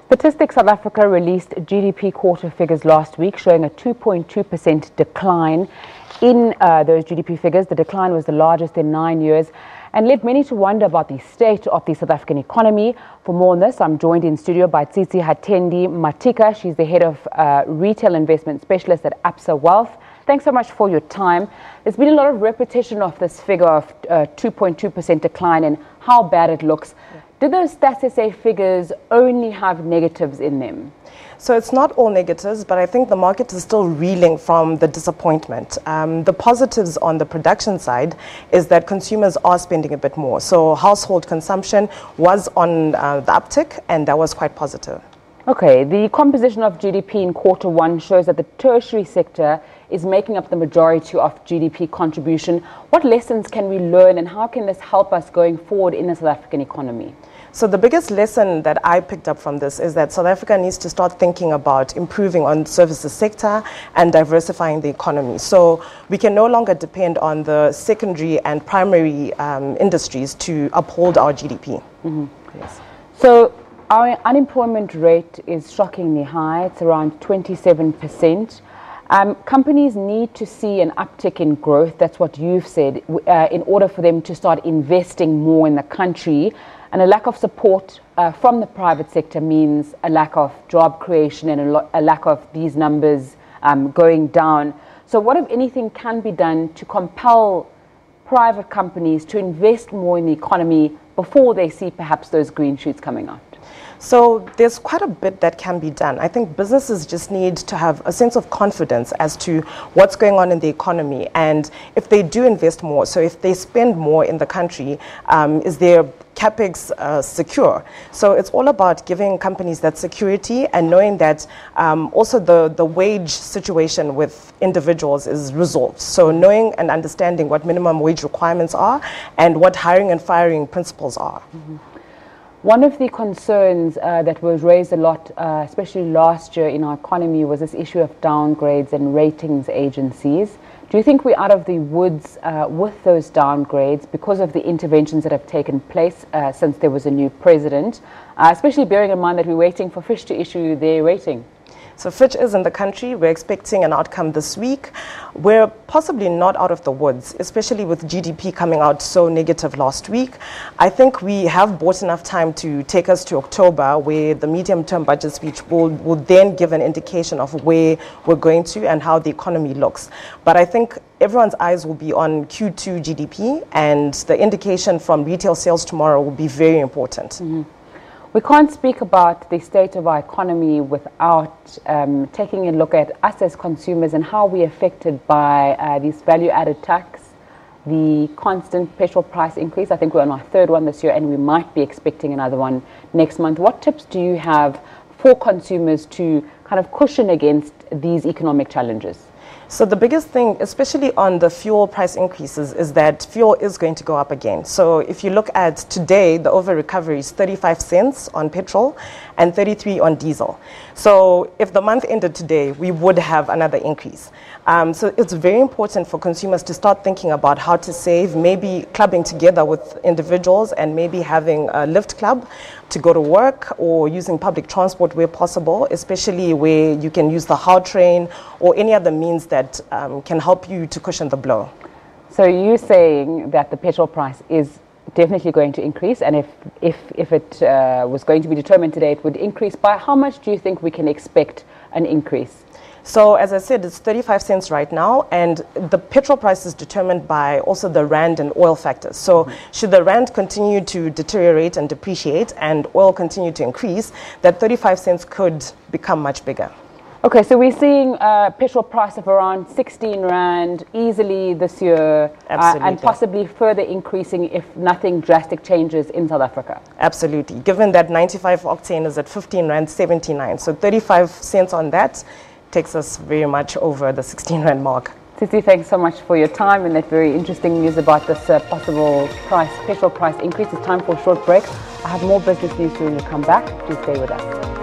Statistics South Africa released GDP quarter figures last week showing a 2.2% decline in those GDP figures. The decline was the largest in 9 years and led many to wonder about the state of the South African economy. For more on this, I'm joined in studio by Tsitsi Hatendi-Matika. She's the head of retail investment specialist at Absa Wealth. Thanks so much for your time. There's been a lot of repetition of this figure of 2.2% decline and how bad it looks. Did those Stats SA figures only have negatives in them? So it's not all negatives, but I think the market is still reeling from the disappointment. The positives on the production side is that consumers are spending a bit more. So household consumption was on the uptick, and that was quite positive. Okay, the composition of GDP in quarter one shows that the tertiary sector is making up the majority of GDP contribution. What lessons can we learn and how can this help us going forward in the South African economy? So the biggest lesson that I picked up from this is that South Africa needs to start thinking about improving on the services sector and diversifying the economy. So we can no longer depend on the secondary and primary industries to uphold our GDP. Mm-hmm. Yes. So our unemployment rate is shockingly high. It's around 27%. Companies need to see an uptick in growth, that's what you've said, in order for them to start investing more in the country. And a lack of support from the private sector means a lack of job creation and a lack of these numbers going down. So what, if anything, can be done to compel private companies to invest more in the economy before they see perhaps those green shoots coming out? So there's quite a bit that can be done. I think businesses just need to have a sense of confidence as to what's going on in the economy. And if they do invest more, so if they spend more in the country, is their capex secure? So it's all about giving companies that security and knowing that also the wage situation with individuals is resolved. So knowing and understanding what minimum wage requirements are and what hiring and firing principles are. Mm-hmm. One of the concerns that was raised a lot, especially last year in our economy, was this issue of downgrades and ratings agencies. Do you think we're out of the woods with those downgrades because of the interventions that have taken place since there was a new president, especially bearing in mind that we're waiting for Fitch to issue their rating? So Fitch is in the country. We're expecting an outcome this week. We're possibly not out of the woods, especially with GDP coming out so negative last week. I think we have bought enough time to take us to October, where the medium-term budget speech will then give an indication of where we're going to and how the economy looks. But I think everyone's eyes will be on Q2 GDP, and the indication from retail sales tomorrow will be very important. Mm-hmm. We can't speak about the state of our economy without taking a look at us as consumers and how we're affected by this value-added tax, the constant petrol price increase. I think we're on our third one this year and we might be expecting another one next month. What tips do you have for consumers to kind of cushion against these economic challenges? So the biggest thing, especially on the fuel price increases, is that fuel is going to go up again. So if you look at today, the over recovery is 35 cents on petrol and 33 on diesel. So if the month ended today, we would have another increase. So it's very important for consumers to start thinking about how to save, maybe clubbing together with individuals and maybe having a Lyft club to go to work, or using public transport where possible, especially where you can use the HOW train or any other means that can help you to cushion the blow. So you're saying that the petrol price is definitely going to increase, and if it was going to be determined today, it would increase. By how much do you think we can expect an increase? So as I said, it's 35 cents right now, and the petrol price is determined by also the rand and oil factors. So should the rand continue to deteriorate and depreciate and oil continue to increase, that 35 cents could become much bigger. Okay, so we're seeing a petrol price of around 16 rand easily this year, and possibly further increasing if nothing drastic changes in South Africa. Absolutely, given that 95 octane is at 15 rand 79, so 35 cents on that takes us very much over the 16 rand mark. Tsitsi, thanks so much for your time and that very interesting news about this possible petrol price increase. It's time for a short break. I have more business news when we come back. Please stay with us.